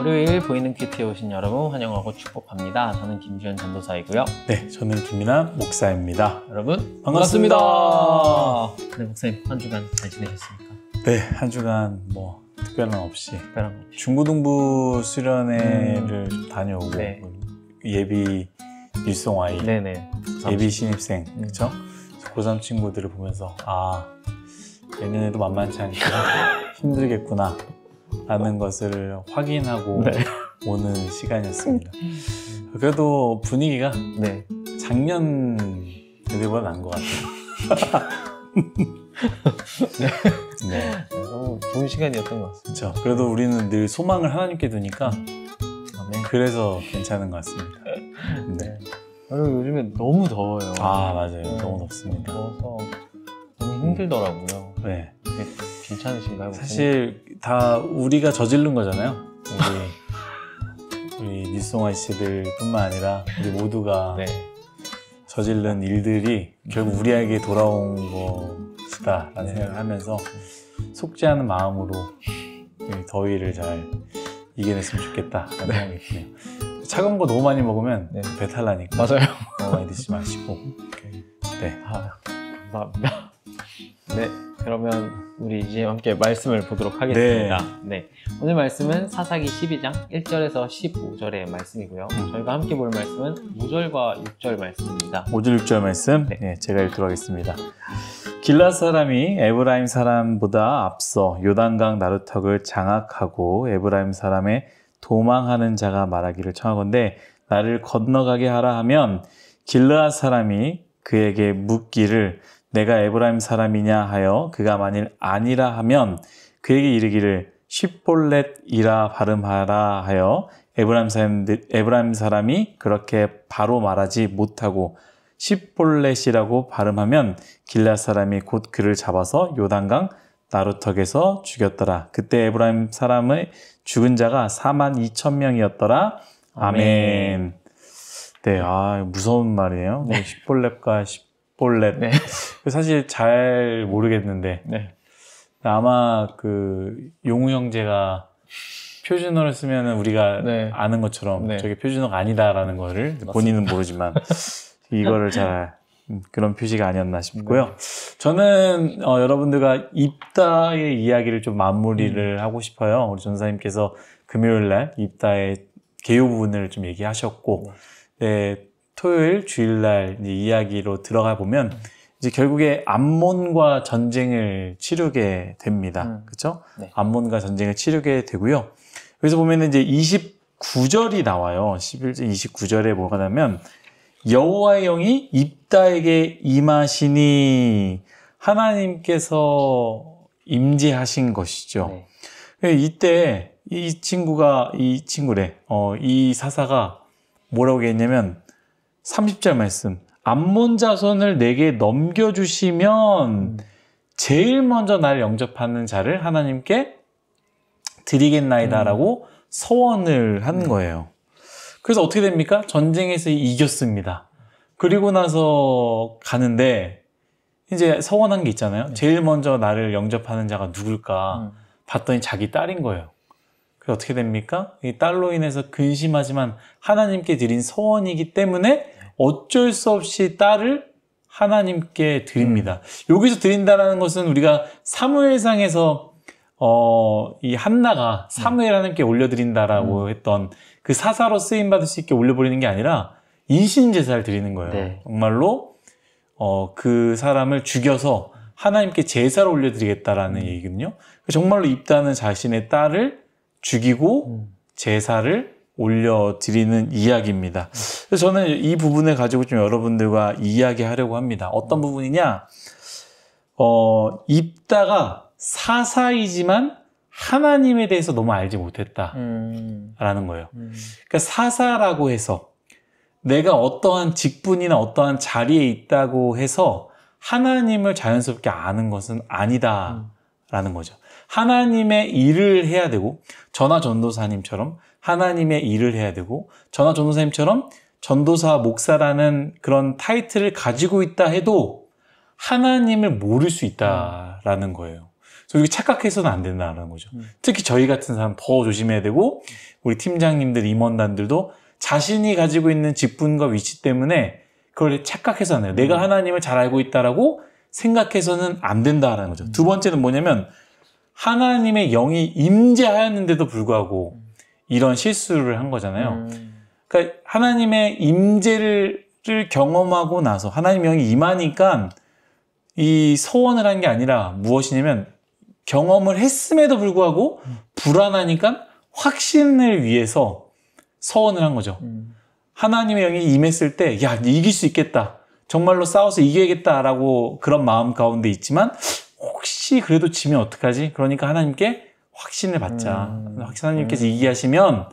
월요일 보이는 큐티에 오신 여러분 환영하고 축복합니다. 저는 김주현 전도사이고요. 네, 저는 김민환 목사입니다. 여러분 반갑습니다. 네, 목사님 한 주간 잘 지내셨습니까? 네, 한 주간 뭐 특별한 없이 특별한 중고등부 수련회를 좀 다녀오고 네. 예비 일송아이, 네네. 예비 신입생, 그렇죠? 고3 친구들을 보면서 내년에도 만만치 않구나, 힘들겠구나 라는 것을 확인하고 네. 오는 시간이었습니다. 그래도 분위기가 네. 작년 그때보다 나은 것 같아요. 네. 너무 좋은 시간이었던 것 같습니다. 그렇죠. 그래도 우리는 늘 소망을 하나님께 두니까 그래서 괜찮은 것 같습니다. 네. 그리고 요즘에 너무 더워요. 맞아요. 너무 덥습니다. 더워서 너무 힘들더라고요. 네. 괜찮으신가요? 사실 다 우리가 저지른 거잖아요. 우리 뉴송아이 씨들 뿐만 아니라 우리 모두가 네. 저지른 일들이 결국 우리에게 돌아온 것이다 라는 생각을 하면서 속지 않은 마음으로 이 더위를 잘 이겨냈으면 좋겠다 라는 생각이 드네요. 차가운 거 너무 많이 먹으면 배탈 나니까 맞아요. 너무 많이 드시지 마시고. 네. 감사합니다. 네, 그러면 우리 이제 함께 말씀을 보도록 하겠습니다. 네. 오늘 말씀은 사사기 12장 1절에서 15절의 말씀이고요. 저희가 함께 볼 말씀은 5절과 6절 말씀입니다. 5절 6절 말씀 제가 읽도록 하겠습니다. 길앗 사람이 에브라임 사람보다 앞서 요단강 나루턱을 장악하고 에브라임 사람의 도망하는 자가 말하기를 청하건대 나를 건너가게 하라 하면 길앗 사람이 그에게 묻기를 내가 에브라임 사람이냐 하여 그가 만일 아니라 하면 그에게 이르기를 십볼렛이라 발음하라 하여 에브라임 사람이 그렇게 바로 말하지 못하고 십볼렛이라고 발음하면 길앗 사람이 곧 그를 잡아서 요단강 나루턱에서 죽였더라. 그때 에브라임 사람의 죽은 자가 42,000명이었더라. 아멘. 네, 무서운 말이에요. 네. 십볼렛과 십볼렛. 네. 사실 잘 모르겠는데 아마 용우 형제가 표준어를 쓰면 우리가 아는 것처럼 저게 표준어가 아니다라는 거를 본인은 모르지만 이거를 잘 그런 표시가 아니었나 싶고요. 저는 여러분들과 입다의 이야기를 좀 마무리를 하고 싶어요. 우리 전사님께서 금요일날 입다의 개요 부분을 좀 얘기하셨고 토요일 주일날 이야기로 들어가 보면 이제 결국에 암몬과 전쟁을 치르게 됩니다. 그렇죠? 암몬과 전쟁을 치르게 되고요. 그래서 보면 이제 29절이 나와요. 11절 29절에 뭐가 나면 여호와의 영이 입다에게 임하시니 하나님께서 임재하신 것이죠. 이때 이 사사가 뭐라고 했냐면 30절 말씀 암몬 자손을 내게 넘겨주시면 제일 먼저 날 영접하는 자를 하나님께 드리겠나이다 라고 서원을 한 거예요. 그래서 어떻게 됩니까? 전쟁에서 이겼습니다. 그리고 나서 가는데 이제 서원한 게 있잖아요. 제일 먼저 나를 영접하는 자가 누굴까 봤더니 자기 딸인 거예요. 그래서 어떻게 됩니까? 이 딸로 인해서 근심하지만 하나님께 드린 서원이기 때문에 어쩔 수 없이 딸을 하나님께 드립니다. 여기서 드린다라는 것은 우리가 사무엘상에서 이 한나가 사무엘 하나님께 올려드린다라고 했던 그 사사로 쓰임받을 수 있게 올려버리는 게 아니라 인신제사를 드리는 거예요. 정말로 그 사람을 죽여서 하나님께 제사를 올려드리겠다라는 얘기거든요. 정말로 입다는 자신의 딸을 죽이고 제사를 올려드리는 이야기입니다. 그래서 저는 이 부분을 가지고 좀 여러분들과 이야기하려고 합니다. 어떤 부분이냐? 입다가 사사이지만 하나님에 대해서 너무 알지 못했다라는 거예요. 그러니까 사사라고 해서 내가 어떠한 직분이나 어떠한 자리에 있다고 해서 하나님을 자연스럽게 아는 것은 아니다라는 거죠. 하나님의 일을 해야 되고 전하 전도사님처럼 하나님의 일을 해야 되고 전하 전도사님처럼 전도사 목사라는 그런 타이틀을 가지고 있다 해도 하나님을 모를 수 있다라는 거예요. 그리고 착각해서는 안 된다는 거죠. 특히 저희 같은 사람 더 조심해야 되고 우리 팀장님들, 임원단들도 자신이 가지고 있는 직분과 위치 때문에 그걸 착각해서 안 돼요. 내가 하나님을 잘 알고 있다라고 생각해서는 안 된다라는 거죠. 두 번째는 뭐냐면 하나님의 영이 임재하였는데도 불구하고 이런 실수를 한 거잖아요. 그러니까 하나님의 임재를 경험하고 나서 하나님의 영이 임하니까 이 서원을 한 게 아니라 무엇이냐면 경험을 했음에도 불구하고 불안하니까 확신을 위해서 서원을 한 거죠. 하나님의 영이 임했을 때, 야, 이길 수 있겠다. 정말로 싸워서 이겨야겠다라고 그런 마음 가운데 있지만, 혹시 그래도 지면 어떡하지? 그러니까 하나님께 확신을 받자. 하나님께서 이기게 하시면,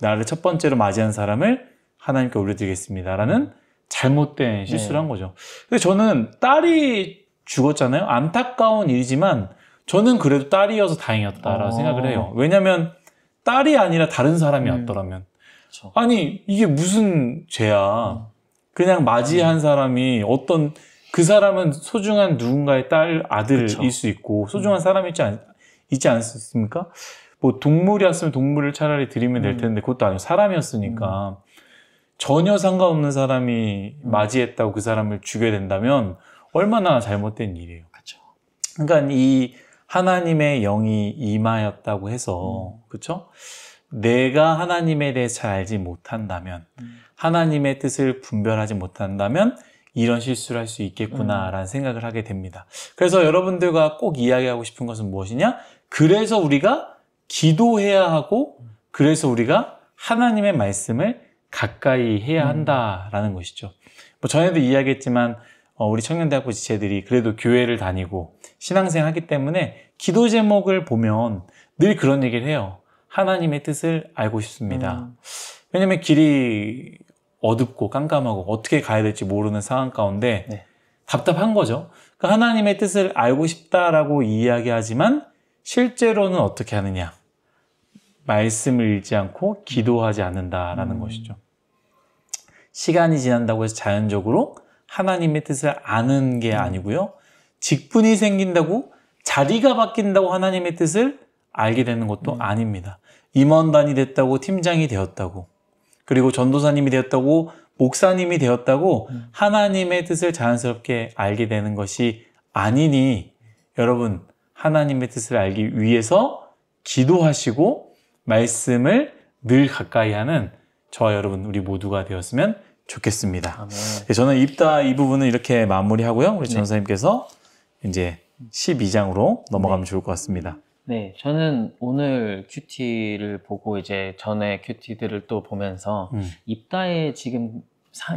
나를 첫 번째로 맞이한 사람을 하나님께 올려드리겠습니다라는 잘못된 실수를 한 거죠. 근데 저는 딸이 죽었잖아요. 안타까운 일이지만, 저는 그래도 딸이어서 다행이었다라고 생각을 해요. 왜냐면, 딸이 아니라 다른 사람이었더라면. 그쵸. 아니, 이게 무슨 죄야. 그냥 맞이한 사람이 어떤, 그 사람은 소중한 누군가의 딸, 아들일 그쵸. 수 있고, 소중한 사람이 있지 않습니까? 뭐, 동물이었으면 동물을 차라리 드리면 될 텐데, 그것도 아니고 사람이었으니까. 전혀 상관없는 사람이 맞이했다고 그 사람을 죽여야 된다면, 얼마나 잘못된 일이에요. 그쵸. 그러니까 이 하나님의 영이 임하였다고 해서, 그쵸? 내가 하나님에 대해서 잘 알지 못한다면, 하나님의 뜻을 분별하지 못한다면, 이런 실수를 할 수 있겠구나라는 생각을 하게 됩니다. 그래서 여러분들과 꼭 이야기하고 싶은 것은 무엇이냐? 그래서 우리가 기도해야 하고, 그래서 우리가 하나님의 말씀을 가까이 해야 한다라는 것이죠. 뭐 전에도 이야기했지만, 우리 청년대학부 지체들이 그래도 교회를 다니고 신앙생활 하기 때문에 기도 제목을 보면 늘 그런 얘기를 해요. 하나님의 뜻을 알고 싶습니다. 왜냐면 길이 어둡고 깜깜하고 어떻게 가야 될지 모르는 상황 가운데 답답한 거죠. 그러니까 하나님의 뜻을 알고 싶다라고 이야기하지만 실제로는 어떻게 하느냐? 말씀을 읽지 않고 기도하지 않는다라는 것이죠. 시간이 지난다고 해서 자연적으로 하나님의 뜻을 아는 게 아니고요. 직분이 생긴다고 자리가 바뀐다고 하나님의 뜻을 알게 되는 것도 아닙니다. 임원단이 됐다고 팀장이 되었다고 그리고 전도사님이 되었다고 목사님이 되었다고 하나님의 뜻을 자연스럽게 알게 되는 것이 아니니 여러분 하나님의 뜻을 알기 위해서 기도하시고 말씀을 늘 가까이 하는 저와 여러분 우리 모두가 되었으면 좋겠습니다. 아멘. 저는 입다 이 부분은 이렇게 마무리하고요. 우리 전사님께서 이제 12장으로 넘어가면 좋을 것 같습니다. 네, 저는 오늘 큐티를 보고 이제 전에 큐티들을 또 보면서 입다의 지금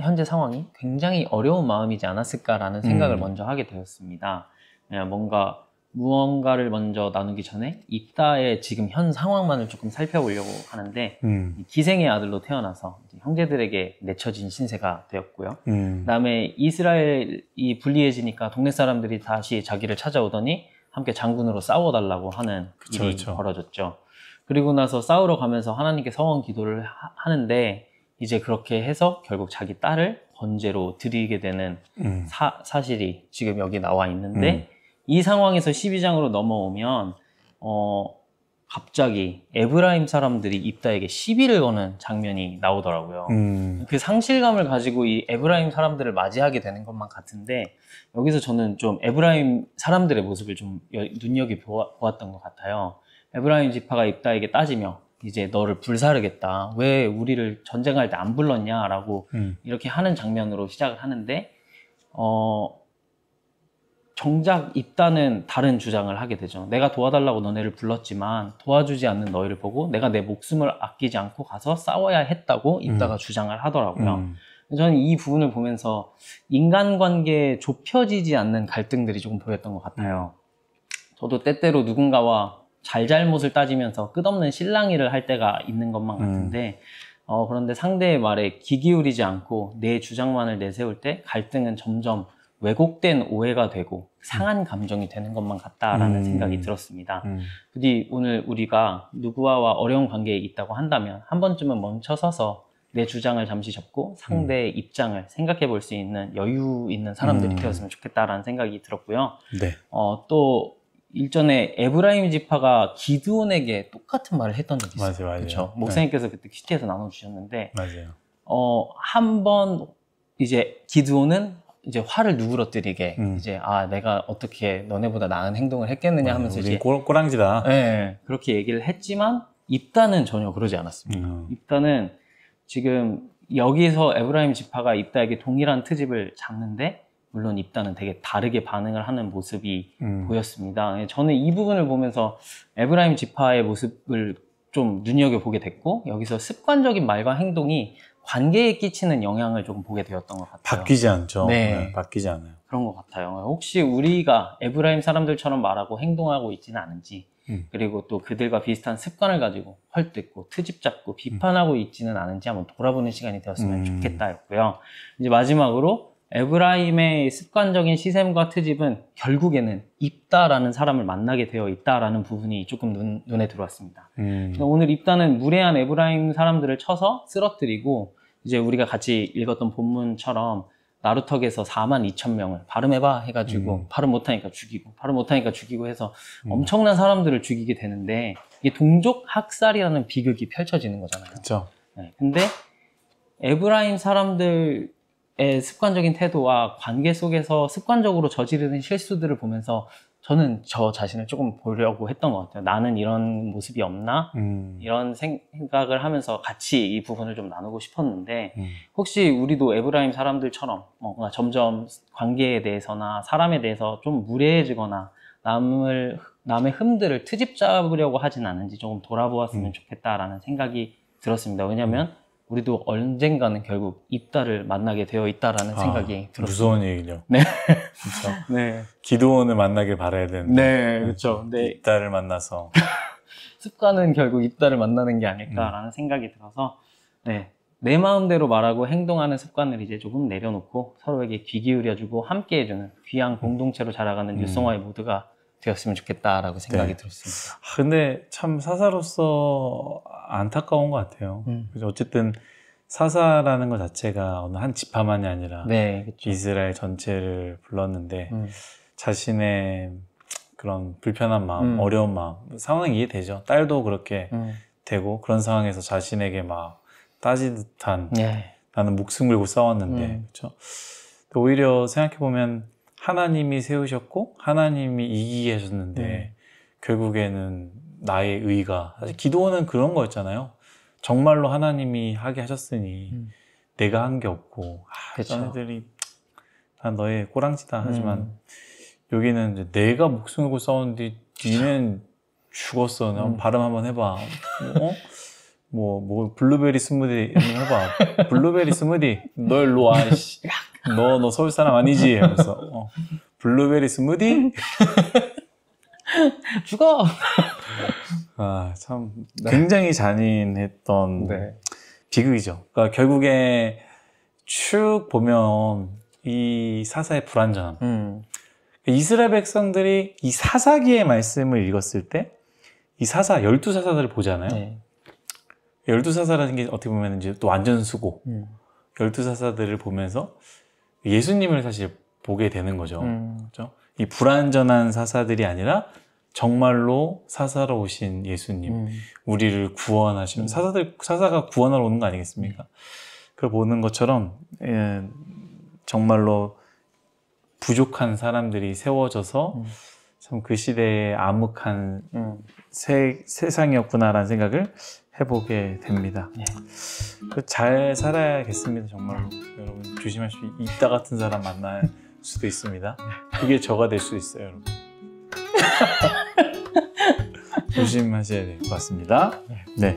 현재 상황이 굉장히 어려운 마음이지 않았을까라는 생각을 먼저 하게 되었습니다. 그냥 뭔가 무언가를 먼저 나누기 전에 입다의 지금 현 상황만을 조금 살펴보려고 하는데 기생의 아들로 태어나서 이제 형제들에게 내쳐진 신세가 되었고요. 그다음에 이스라엘이 불리해지니까 동네 사람들이 다시 자기를 찾아오더니 함께 장군으로 싸워달라고 하는 일이 벌어졌죠. 그리고 나서 싸우러 가면서 하나님께 서원 기도를 하는데 이제 그렇게 해서 결국 자기 딸을 번제로 드리게 되는 사실이 지금 여기 나와 있는데 이 상황에서 12장으로 넘어오면 갑자기 에브라임 사람들이 입다에게 시비를 거는 장면이 나오더라고요. 그 상실감을 가지고 이 에브라임 사람들을 맞이하게 되는 것만 같은데 여기서 저는 좀 에브라임 사람들의 모습을 좀 눈여겨보았던 것 같아요. 에브라임 지파가 입다에게 따지며 이제 너를 불사르겠다. 왜 우리를 전쟁할 때 안 불렀냐라고 이렇게 하는 장면으로 시작을 하는데 정작 입다는 다른 주장을 하게 되죠. 내가 도와달라고 너네를 불렀지만 도와주지 않는 너희를 보고 내가 내 목숨을 아끼지 않고 가서 싸워야 했다고 입다가 주장을 하더라고요. 저는 이 부분을 보면서 인간관계에 좁혀지지 않는 갈등들이 조금 보였던 것 같아요. 저도 때때로 누군가와 잘잘못을 따지면서 끝없는 실랑이를 할 때가 있는 것만 같은데 그런데 상대의 말에 귀 기울이지 않고 내 주장만을 내세울 때 갈등은 점점 왜곡된 오해가 되고 상한 감정이 되는 것만 같다라는 생각이 들었습니다. 부디 오늘 우리가 누구와와 어려운 관계에 있다고 한다면 한 번쯤은 멈춰서서 내 주장을 잠시 접고 상대의 입장을 생각해 볼 수 있는 여유 있는 사람들이 되었으면 좋겠다라는 생각이 들었고요. 네. 또 일전에 에브라임 지파가 기드온에게 똑같은 말을 했던 적이 있어요. 맞아요. 그렇죠. 목사님께서 그때 큐티에서 나눠주셨는데, 맞아요. 한 번 이제 기드온은 이제 화를 누그러뜨리게 이제 내가 어떻게 너네보다 나은 행동을 했겠느냐 하면서 우리 이제 꼬랑지다. 네, 그렇게 얘기를 했지만 입다는 전혀 그러지 않았습니다. 입다는 지금 여기서 에브라임 지파가 입다에게 동일한 트집을 잡는데 물론 입다는 되게 다르게 반응을 하는 모습이 보였습니다. 저는 이 부분을 보면서 에브라임 지파의 모습을 좀 눈여겨보게 됐고 여기서 습관적인 말과 행동이 관계에 끼치는 영향을 조금 보게 되었던 것 같아요. 바뀌지 않죠. 네. 바뀌지 않아요. 그런 것 같아요. 혹시 우리가 에브라임 사람들처럼 말하고 행동하고 있지는 않은지 그리고 또 그들과 비슷한 습관을 가지고 헐뜯고 트집 잡고 비판하고 있지는 않은지 한번 돌아보는 시간이 되었으면 좋겠다였고요. 이제 마지막으로 에브라임의 습관적인 시샘과 트집은 결국에는 입다라는 사람을 만나게 되어 있다라는 부분이 조금 눈에 들어왔습니다. 오늘 입다는 무례한 에브라임 사람들을 쳐서 쓰러뜨리고 이제 우리가 같이 읽었던 본문처럼 나루턱에서 42,000명을 발음해봐 해가지고 발음 못하니까 죽이고 발음 못하니까 죽이고 해서 엄청난 사람들을 죽이게 되는데 이게 동족 학살이라는 비극이 펼쳐지는 거잖아요. 그렇죠. 네, 근데 에브라임 사람들의 습관적인 태도와 관계 속에서 습관적으로 저지르는 실수들을 보면서 저는 저 자신을 조금 보려고 했던 것 같아요. 나는 이런 모습이 없나? 이런 생각을 하면서 같이 이 부분을 좀 나누고 싶었는데 혹시 우리도 에브라임 사람들처럼 뭔가 점점 관계에 대해서나 사람에 대해서 좀 무례해지거나 남의 흠들을 트집 잡으려고 하진 않은지 조금 돌아보았으면 좋겠다라는 생각이 들었습니다. 왜냐하면 우리도 언젠가는 결국 입다를 만나게 되어 있다라는 생각이 들었습니다. 무서운 얘기죠. 네. 그렇죠. 네. 기드온을 만나길 바라야 되는데. 네, 그렇죠. 네. 입다를 만나서. 습관은 결국 입다를 만나는 게 아닐까라는 생각이 들어서, 네. 내 마음대로 말하고 행동하는 습관을 이제 조금 내려놓고 서로에게 귀 기울여주고 함께 해주는 귀한 공동체로 자라가는 유성화의 모두가 되었으면 좋겠다라고 생각이 들었습니다. 근데 참 사사로서 안타까운 것 같아요. 그래서 어쨌든 사사라는 것 자체가 어느 한 지파만이 아니라 네, 그렇죠. 이스라엘 전체를 불렀는데 자신의 그런 불편한 마음, 어려운 마음, 상황이 이해되죠. 딸도 그렇게 되고 그런 상황에서 자신에게 막 따지듯한 나는 목숨 걸고 싸웠는데 그렇죠. 오히려 생각해보면 하나님이 세우셨고 하나님이 이기게 하셨는데 결국에는 나의 의가 사실 기도는 그런 거였잖아요. 정말로 하나님이 하게 하셨으니 내가 한 게 없고 너네들이 다 너의 꼬랑지다 하지만 여기는 이제 내가 목숨 걸고 싸웠는데 니는 죽었어. 발음 한번 해봐. 뭐 블루베리 스무디 한번 해봐. 블루베리 스무디 너 일로 와. 너 서울 사람 아니지? 하면서 블루베리 스무디? 죽어! 참 굉장히 잔인했던 비극이죠. 그러니까 결국에 쭉 보면 이 사사의 불완전함. 이스라엘 백성들이 이 사사기의 말씀을 읽었을 때 이 사사 12사사들을 보잖아요. 12사사라는 게 어떻게 보면 이제 또 완전 수고 12사사들을 보면서 예수님을 사실 보게 되는 거죠. 그렇죠? 이 불완전한 사사들이 아니라 정말로 사사로 오신 예수님, 우리를 구원하시는 사사가 구원하러 오는 거 아니겠습니까? 그걸 보는 것처럼 정말로 부족한 사람들이 세워져서 참 그 시대의 암흑한 세상이었구나라는 생각을 해보게 됩니다. 잘 살아야겠습니다. 정말로 여러분 조심하십시오. 이따 같은 사람 만날 수도 있습니다. 그게 저가 될 수 있어요, 여러분. 조심하셔야 될 것 같습니다. 네.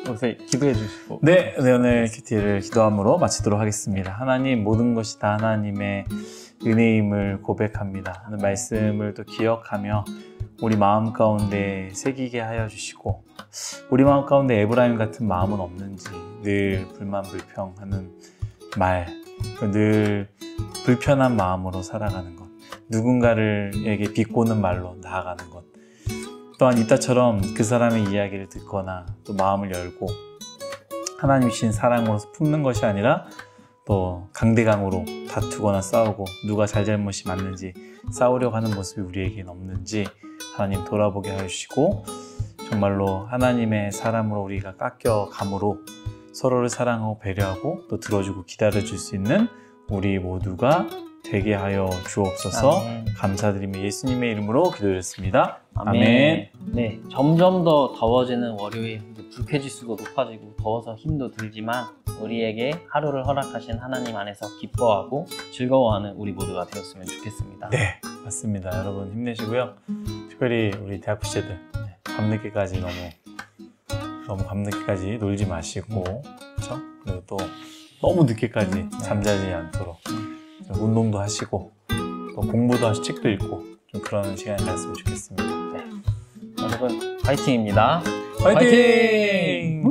여기서 기도해 주시고. 네, 오늘 큐티를 기도함으로 마치도록 하겠습니다. 하나님, 모든 것이 다 하나님의 은혜임을 고백합니다. 하는 말씀을 또 기억하며 우리 마음 가운데 새기게 하여 주시고 우리 마음 가운데 에브라임 같은 마음은 없는지 늘 불만 불평하는 말, 늘 불편한 마음으로 살아가는 것, 누군가를에게 비꼬는 말로 나아가는 것, 또한 이따처럼 그 사람의 이야기를 듣거나 또 마음을 열고 하나님 주신 사랑으로서 품는 것이 아니라 또 강대강으로 다투거나 싸우고 누가 잘잘못이 맞는지 싸우려고 하는 모습이 우리에게는 없는지 하나님 돌아보게 해주시고 정말로 하나님의 사람으로 우리가 깎여감으로 서로를 사랑하고 배려하고 또 들어주고 기다려줄 수 있는 우리 모두가 되게 하여 주옵소서. 아멘. 감사드리며 예수님의 이름으로 기도드렸습니다. 아멘. 아멘. 네, 점점 더 더워지는 월요일, 불쾌지수도 높아지고 더워서 힘도 들지만 우리에게 하루를 허락하신 하나님 안에서 기뻐하고 즐거워하는 우리 모두가 되었으면 좋겠습니다. 네, 맞습니다. 여러분 힘내시고요. 특별히 우리 대학 부시들 밤늦게까지 너무 밤늦게까지 놀지 마시고, 그렇죠? 그리고 또 너무 늦게까지 잠자지 않도록 운동도 하시고 또 공부도 하시고 책도 읽고 좀 그런 시간이 되었으면 좋겠습니다. 여러분 파이팅입니다. 화이팅!